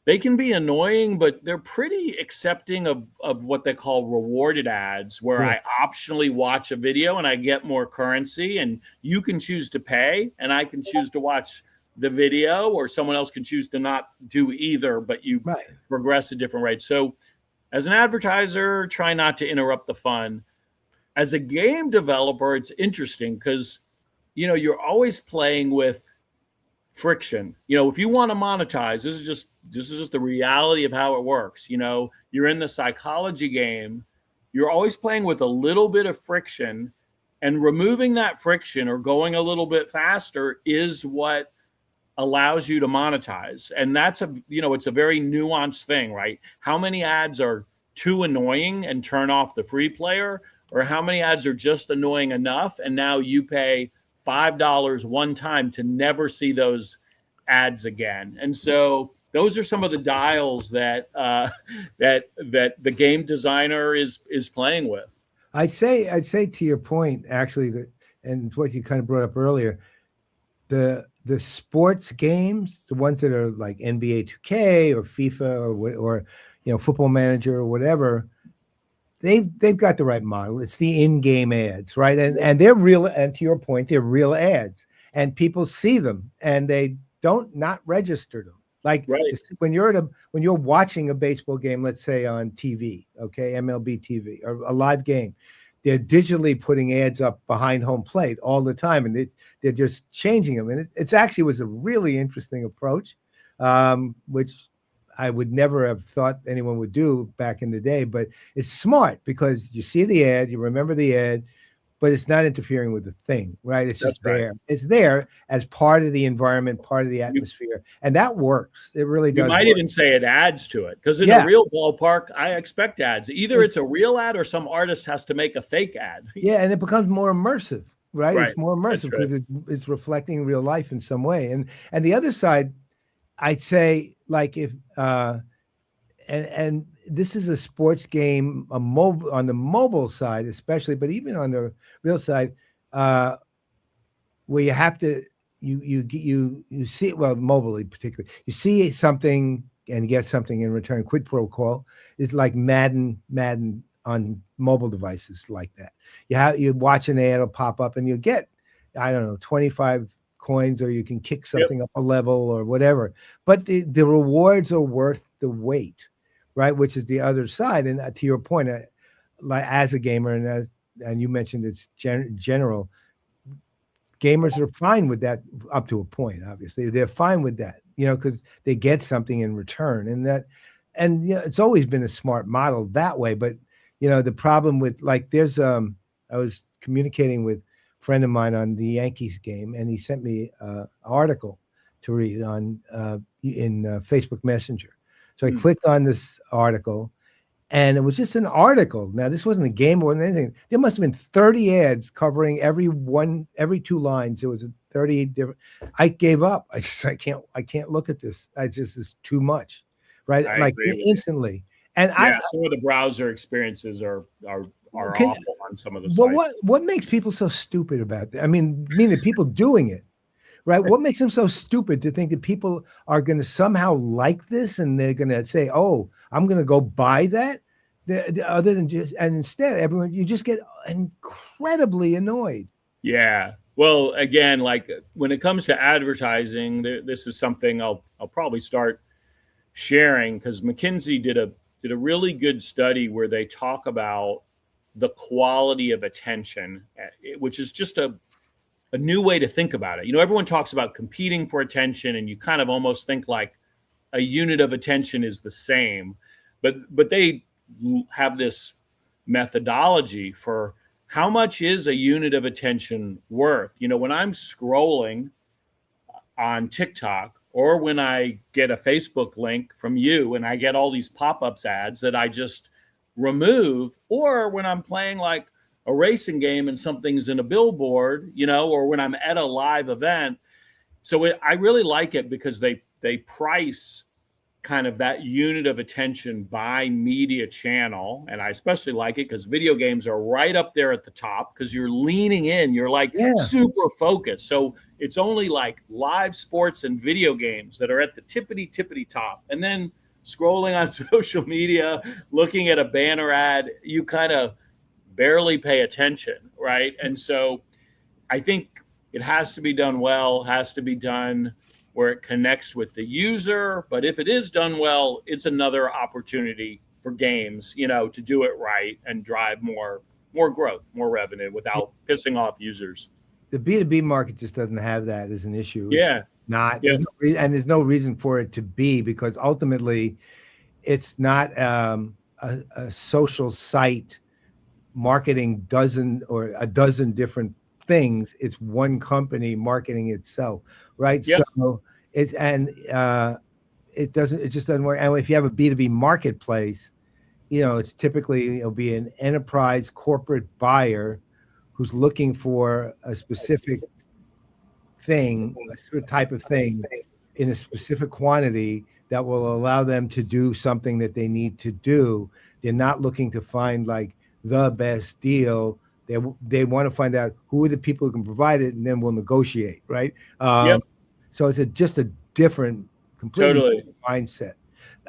they can be annoying, but they're pretty accepting of what they call rewarded ads, where I optionally watch a video and I get more currency, and you can choose to pay and I can choose to watch the video, or someone else can choose to not do either, but you progress at different rates. So as an advertiser, try not to interrupt the fun. As a game developer, it's interesting because, you're always playing with friction. If you want to monetize, this is just the reality of how it works. You're in the psychology game, you're always playing with a little bit of friction, and removing that friction or going a little bit faster is what allows you to monetize. And that's it's a very nuanced thing, right? How many ads are too annoying and turn off the free player, or how many ads are just annoying enough and now you pay $5 one time to never see those ads again? And so those are some of the dials that that the game designer is playing with. I'd say to your point, actually, that, and what you kind of brought up earlier, the sports games, the ones that are like NBA 2K or FIFA or Football Manager or whatever, they've got the right model. It's the in-game ads, right? And they're real. And to your point, they're real ads, and people see them and they don't not register them. Like when you're watching a baseball game, let's say on TV, okay, MLB TV or a live game, they're digitally putting ads up behind home plate all the time, and they're just changing them. And it's actually was a really interesting approach, which I would never have thought anyone would do back in the day, but it's smart because you see the ad, you remember the ad, but it's not interfering with the thing, right? It's That's just right. there. It's there as part of the environment, part of the atmosphere, and that works. It really You does might work. even say it adds to it, because in a Yeah, real ballpark, I expect ads. Either it's, it's a real ad or some artist has to make a fake ad. yeah, and it becomes more immersive, right? Right. It's more That's immersive right. because it's reflecting real life in some way. And the other side, I'd say, like if and this is a sports game, a mobile on the mobile side, especially, but even on the real side, uh, where you have to you see, well, mobilely particularly, you see something and get something in return. Quid pro quo is like Madden on mobile devices like that. You watch an ad, it'll pop up and you get, I don't know, 25 coins, or you can kick Yep. something up a level or whatever. But the rewards are worth the wait, right? Which is the other side. And to your point, like as a gamer, and you mentioned it's general, gamers are fine with that up to a point. Obviously, they're fine with that, because they get something in return, and it's always been a smart model that way. But the problem with, like, there's I was communicating with a friend of mine on the Yankees game, and he sent me an article to read on in Facebook Messenger. So I clicked on this article, and it was just an article. Now, this wasn't a game or anything. There must have been 30 ads covering every 2 lines. There was 30 different. I gave up. I can't look at this. It's too much, right? I Like agree with you. instantly. And Yeah, some of the browser experiences are awful on some of the Well, sites. what makes people so stupid about that? I mean the people doing it, right? What makes them so stupid to think that people are going to somehow like this and they're going to say, "Oh, I'm going to go buy that"? Other than just, and instead, you just get incredibly annoyed. Yeah. Well, again, like when it comes to advertising, this is something I'll probably start sharing, because McKinsey did a really good study where they talk about the quality of attention, which is just a new way to think about it. Everyone talks about competing for attention, and you kind of almost think like a unit of attention is the same, but they have this methodology for how much is a unit of attention worth. When I'm scrolling on TikTok, or when I get a Facebook link from you and I get all these pop-ups ads that I just remove, or when I'm playing like a racing game and something's in a billboard, or when I'm at a live event. So I really like it because they price kind of that unit of attention by media channel. And I especially like it because video games are right up there at the top, because you're leaning in, you're like super focused. So it's only like live sports and video games that are at the tippity top. And then scrolling on social media, looking at a banner ad, you kind of barely pay attention, right? And so I think it has to be done well, has to be done where it connects with the user. But if it is done well, it's another opportunity for games, to do it right and drive more growth, more revenue without pissing off users. The B2B market just doesn't have that as an issue. Yeah. It's not, Yeah. there's no reason for it to be, because ultimately it's not a social site marketing a dozen different things. It's one company marketing itself, right? Yep. So it just doesn't work. And if you have a B2B marketplace, it's typically, it'll be an enterprise corporate buyer who's looking for a specific thing, a certain type of thing in a specific quantity that will allow them to do something that they need to do. They're not looking to find like the best deal. They want to find out who are the people who can provide it, and then we'll negotiate, right? So it's just a different, completely different mindset.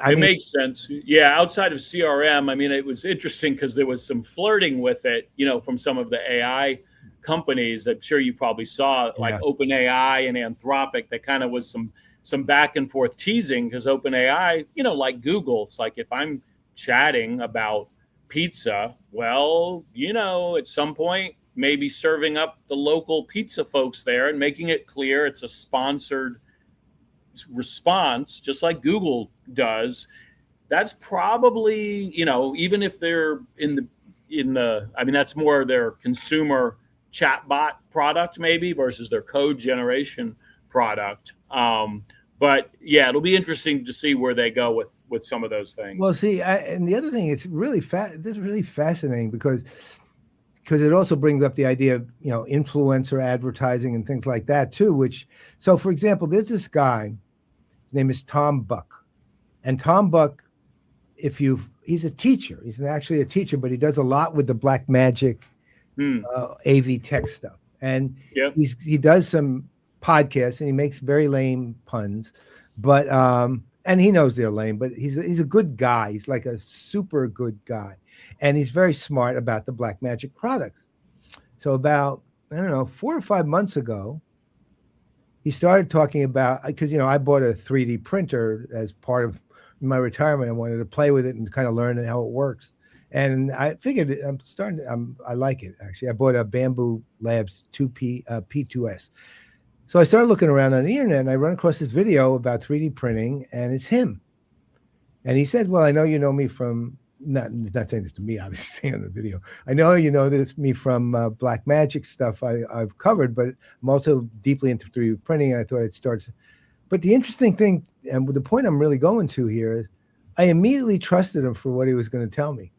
It makes sense. Yeah, outside of CRM, I mean, it was interesting because there was some flirting with it, from some of the AI companies. I'm sure you probably saw, like OpenAI and Anthropic. That kind of was some back and forth teasing, because OpenAI, like Google, it's like, if I'm chatting about pizza, well, at some point, maybe serving up the local pizza folks there and making it clear it's a sponsored response, just like Google does. That's probably, even if they're in the, I mean, that's more their consumer chatbot product maybe versus their code generation product. But yeah, it'll be interesting to see where they go with some of those things. Well, see, and the other thing, it's really this is really fascinating because it also brings up the idea of, influencer advertising and things like that too, so for example, there's this guy, his name is Tom Buck. And Tom Buck, he's a teacher. He's actually a teacher, but he does a lot with the black magic AV tech stuff. And he does some podcasts and he makes very lame puns, but and he knows they're lame, but he's a good guy. He's like a super good guy. And he's very smart about the black magic products. So about, I don't know, 4 or 5 months ago, he started talking about, because, I bought a 3D printer as part of my retirement. I wanted to play with it and kind of learn how it works. And I figured I like it, actually. I bought a Bamboo Labs P2S. So I started looking around on the internet and I run across this video about 3D printing, and it's him. And he said, well, I know you know me from, not saying this to me, obviously saying on the video. I know you know me from black magic stuff I've covered, but I'm also deeply into 3D printing, and I thought I'd start. But the interesting thing, and the point I'm really going to here, is I immediately trusted him for what he was going to tell me,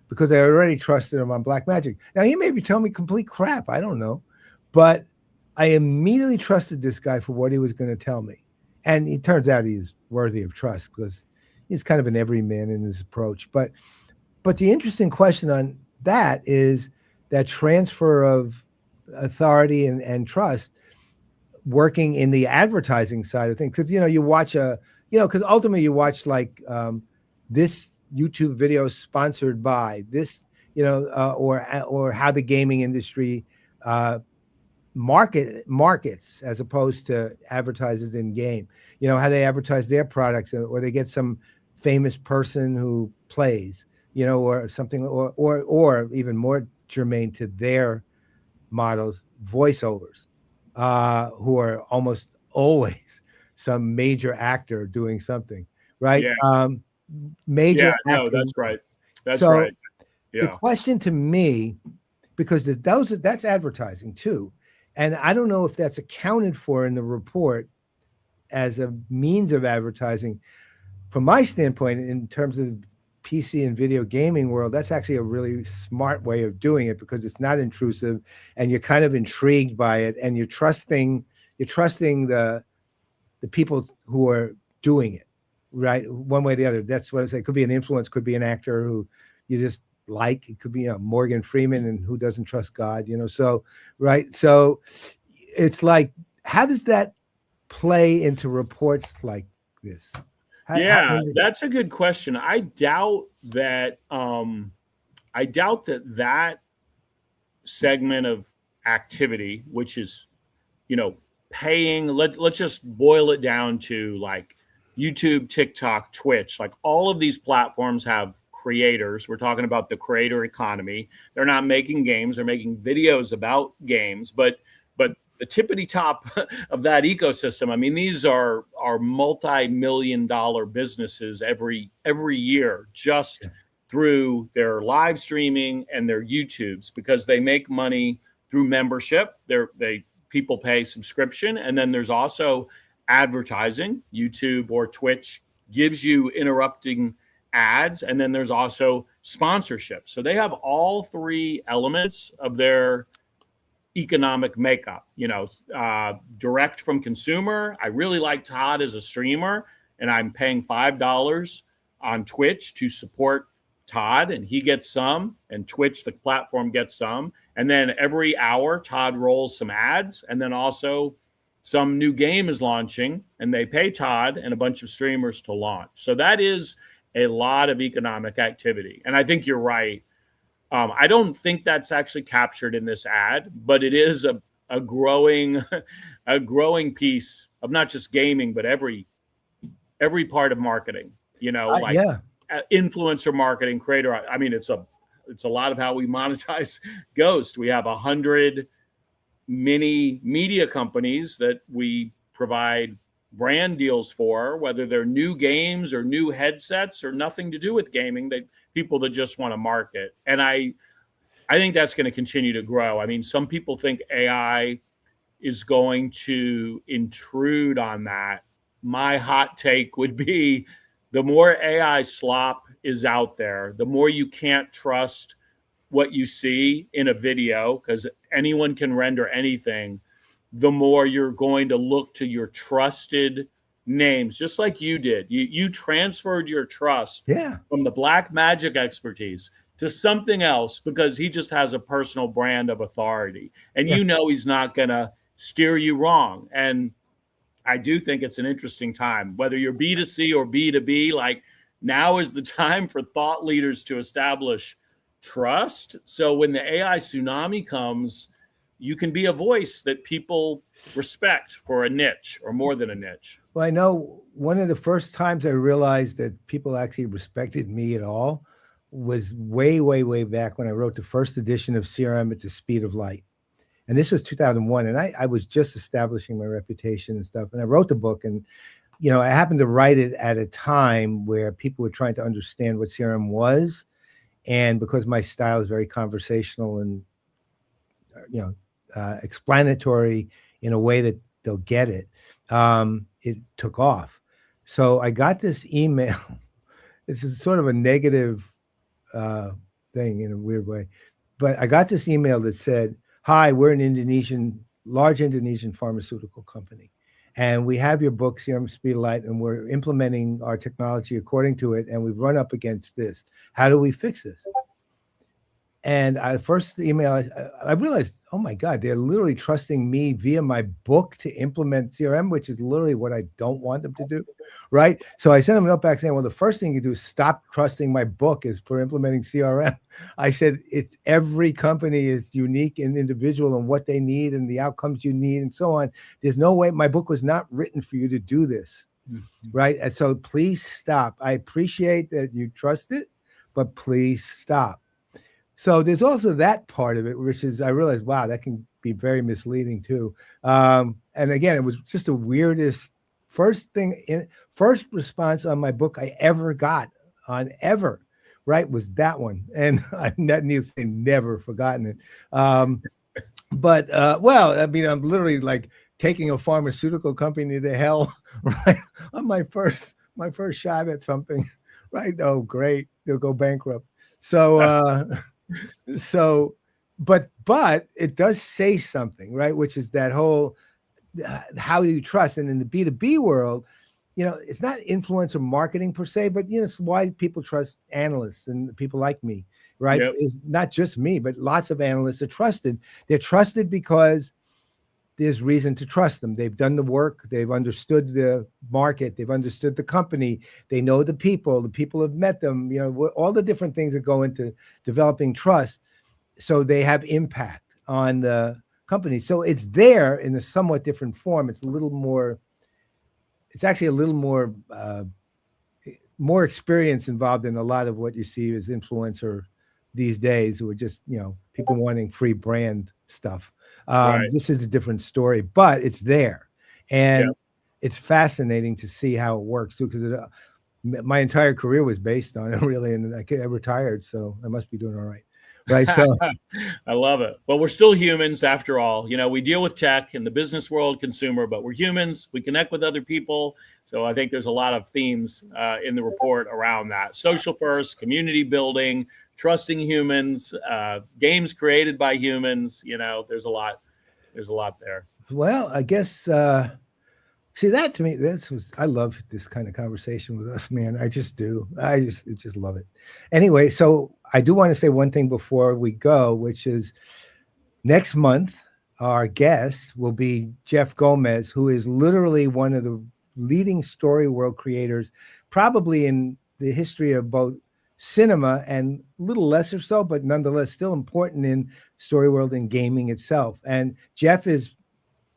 because I already trusted him on black magic. Now, he may be telling me complete crap, I don't know, but I immediately trusted this guy for what he was going to tell me. And it turns out he's worthy of trust, because he's kind of an everyman in his approach. But the interesting question on that is that transfer of authority and trust working in the advertising side of things. Because, you watch because ultimately you watch like this YouTube video sponsored by this, or how the gaming industry markets as opposed to advertises in game, how they advertise their products, or they get some famous person who plays, or something, or even more germane to their models, voiceovers, who are almost always some major actor doing something, right? Yeah. Major no, acting. that's right. That's so right. Yeah. The question to me, because that's advertising too, and I don't know if that's accounted for in the report as a means of advertising. From my standpoint, in terms of PC and video gaming world, that's actually a really smart way of doing it, because it's not intrusive and you're kind of intrigued by it, and you're trusting the people who are doing it, right? One way or the other. That's what I say. It could be an influence, could be an actor who you just like. It could be Morgan Freeman, and who doesn't trust God, so, right? So it's like, how does that play into reports like this? That's a good question. I doubt that that segment of activity, which is, paying, let's just boil it down to like YouTube, TikTok, Twitch, like all of these platforms have creators. We're talking about the creator economy. They're not making games, they're making videos about games, but the tippity top of that ecosystem, I mean, these are multi-million-dollar businesses every year, just through their live streaming and their YouTubes, because they make money through membership. People pay subscription, and then there's also advertising. YouTube or Twitch gives you interrupting ads, and then there's also sponsorship. So they have all three elements of their economic makeup. Direct from consumer. I really like Todd as a streamer, and I'm paying $5 on Twitch to support Todd, and he gets some, and Twitch, the platform, gets some. And then every hour, Todd rolls some ads, and then also some new game is launching, and they pay Todd and a bunch of streamers to launch. So that is a lot of economic activity. And I think you're right. I don't think that's actually captured in this ad, but it is a growing piece of not just gaming, but every part of marketing. Influencer marketing, creator. I mean, it's a lot of how we monetize Ghost. We have 100 mini media companies that we provide brand deals for, whether they're new games or new headsets or nothing to do with gaming. People that just want to market. And I think that's going to continue to grow. I mean, some people think AI is going to intrude on that. My hot take would be the more AI slop is out there, the more you can't trust what you see in a video, because anyone can render anything, the more you're going to look to your trusted names, just like you did. You transferred your trust Yeah. from the black magic expertise to something else because he just has a personal brand of authority. And Yeah. you know he's not going to steer you wrong. And I do think it's an interesting time, whether you're B2C or B2B, like now is the time for thought leaders to establish trust. So when the AI tsunami comes, you can be a voice that people respect for a niche or more than a niche. Well, I know one of the first times I realized that people actually respected me at all was way, way, way back when I wrote the first edition of CRM at the Speed of Light. And this was 2001. And I was just establishing my reputation and stuff. And I wrote the book. And, I happened to write it at a time where people were trying to understand what CRM was. And because my style is very conversational and, explanatory in a way that they'll get it, it took off. So I got this email. This is sort of a negative thing in a weird way, but I got this email that said, "Hi, we're an large Indonesian pharmaceutical company, and we have your book, Serum Speed of Light, and we're implementing our technology according to it, and we've run up against this. How do we fix this?" And first email, I realized, oh my God, they're literally trusting me via my book to implement CRM, which is literally what I don't want them to do, right? So I sent them a note back saying, well, the first thing you do is stop trusting my book is for implementing CRM. I said, it's every company is unique and individual and what they need and the outcomes you need and so on. There's no way, my book was not written for you to do this, right? And so please stop. I appreciate that you trust it, but please stop. So there's also that part of it, which is I realized, wow, that can be very misleading too. And again, it was just the weirdest first response on my book I ever got on ever, right, was that one. And that needs to say never forgotten it. But well, I mean, I'm literally like taking a pharmaceutical company to hell, right, on my first shot at something, right? Oh, great, they'll go bankrupt. So. But it does say something, right? Which is that whole, how do you trust? And in the B2B world, it's not influencer marketing per se, but, it's why people trust analysts and people like me, right? Yep. It's not just me, but lots of analysts are trusted. They're trusted because there's reason to trust them. They've done the work. They've understood the market. They've understood the company. They know the people have met them, all the different things that go into developing trust. So they have impact on the company. So it's there in a somewhat different form. It's actually a little more experience involved in a lot of what you see as influencer these days, who are just, people wanting free brand stuff. Right. This is a different story, but it's there. And it's fascinating to see how it works too, because my entire career was based on it, really. And I retired, so I must be doing all right. Right. So I love it. Well, we're still humans after all. We deal with tech in the business world, consumer, but we're humans. We connect with other people. So I think there's a lot of themes in the report around that. Social first, community building, trusting humans, games created by humans. There's a lot there. Well, I guess see, that to me, I love this kind of conversation with us, man. I just do. I just love it. Anyway, so I do want to say one thing before we go, which is next month, our guest will be Jeff Gomez, who is literally one of the leading story world creators, probably in the history of both cinema and a little lesser so, but nonetheless still important in story world and gaming itself. And Jeff is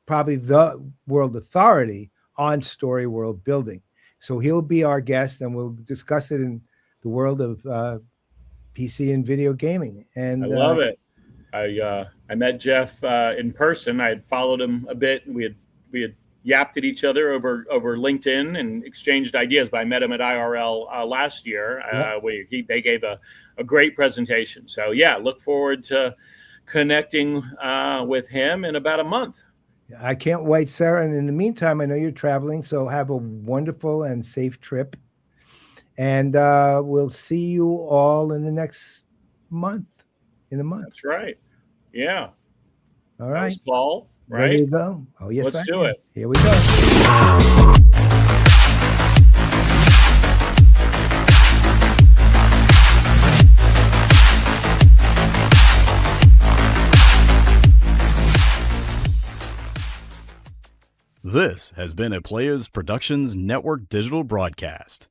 probably the world authority on story world building. So he'll be our guest and we'll discuss it in the world of PC and video gaming. And I love it. I met Jeff in person. I had followed him a bit, and we had yapped at each other over LinkedIn and exchanged ideas. But I met him at IRL last year. They gave a a great presentation. So yeah, look forward to connecting with him in about a month. I can't wait, Sarah. And in the meantime, I know you're traveling, so have a wonderful and safe trip. And we'll see you all in the next month. In a month. That's right. Yeah. All right. That was Paul, right? Ready to go? Oh, yes. Let's do it. Here we go. This has been a Players Productions Network digital broadcast.